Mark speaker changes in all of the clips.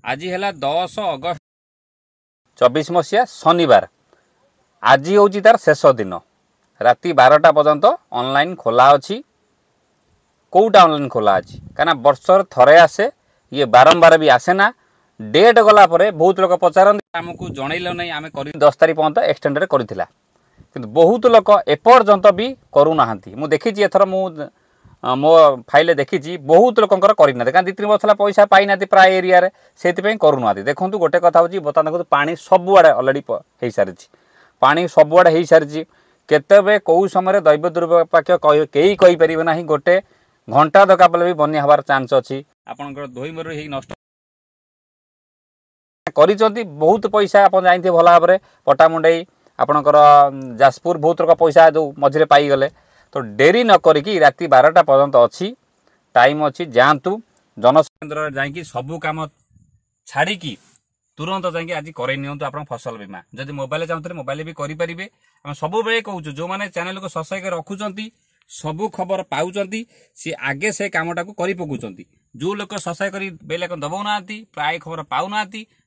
Speaker 1: आज है 10 अगस्त 24 मसीहा शनिवार। आज हूँ तार शेष दिन। राति 12टा पर्यंत ऑनलाइन खोला अच्छी। कौटा ऑनलाइन खोला अच्छी कहीं वर्षर थरे आसे, ये बारंबार भी आसेना। डेट गला बहुत लोग पचारती आमको जनइल नहीं आम 10 तारीख पर्यंत एक्सटेंडेड करथिला, किंतु बहुत लोग एपर्यंत भी करूना। मु देखी एथर मो फाइल देखी बहुत लोकंर करना कहीं 2-3 वर्ष पैसा पाई ना प्राय एरिया से करूना। देखो गोटे कथा हूँ बर्तमान देखो पानी सबुआड़े अलरेडी हो सारी, पानी सबुआड़े हो सारी। केते कौ समय दैव दुर्भाग्य कहीं कहीपर ना गोटे घंटा दरकार पड़े भी बन्या हबार चांस अच्छी। आपंकर धोई मरी नष्ट कर बहुत पैसा आप जानते भल भाव में पटामुंडई आपणकर जाजपुर बहुत लोग पैसा जो मझे पाईगले। तो डेरी न करी राति 12टा पर्यंत अच्छी टाइम अच्छी, जातु जनकेन्द्र जाकि सबू कम छाड़ी तुरंत जाकि आज कर आप फसल बीमा। जदि मोबाइल चाहते मोबाइल भी करेंगे। आम सब कहूँ जो मैंने चैनल को सब्सक्राइब रखुंट सबू खबर पाँच सी आगे से कमटा को कर पकाउंट। जो लोग सब्सक्राइब कर बेल आइकन दबाऊना प्राय खबर पाऊना।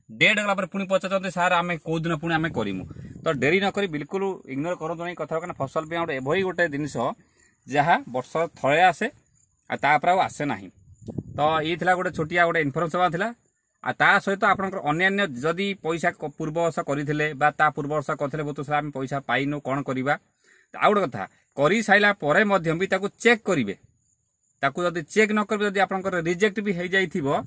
Speaker 1: डेट गला पुणी पचार सार आम कौ दिन पुणी आम करूँ। तो डेरी नक बिल्कुल इग्नोर करूँ नहीं कथा कहना फसल बीमा गोटे एभली गोटे जिनस जहाँ वर्ष थरे आसे आपर आसे ना। तो ये गोटे छोटिया गोटे इनफर्मेसन था। ता सहित आपन्य जदि पैसा पूर्व वर्ष करते पूर्व वर्ष करते बहुत सारा पैसा पाइनु कौन करवा। आउ गोटे कथा कर सारापर भी चेक करेंगे। जदि चेक न करेंगे जदि आप रिजेक्ट भी हो जाइए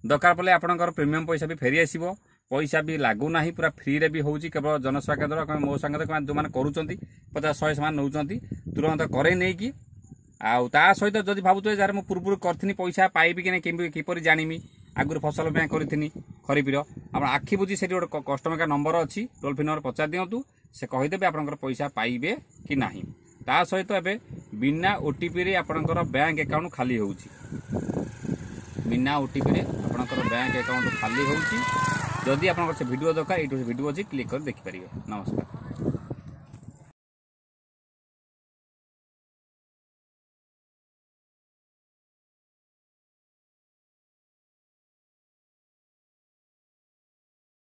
Speaker 1: दरकार पड़े आपंकर प्रीमियम पैसा भी फेरी आसो। पैसा भी लगुना पूरा फ्री रे भी हो केवल जनसेवा केन्द्र मो सांगे जो मैंने करुँच 50-100 से नौ तुरंत करे नहीं कि ता सहित जदि भावुए यार मुझे पूर्व करी पैसा पाइबी कि नहीं किपर जानी आगुरी फसल बीमा करी खरीफर आप आखि बुझी से गोटे कस्टमर केयर नंबर अच्छी टोल फ्री नंबर पचार दिंतु से कहीदेवे आपंकर पैसा पाइबे कि ना। ता सहित एवं बिना ओटीपी रे आपंकर बैंक अकाउंट खाली हो बिना ओटीपी रे आपंकर बैंक अकाउंट खाली हो। जदि आपंकर से वीडियो दरकार ये वीडियो अच्छी क्लिक कर देखिपारे। नमस्कार।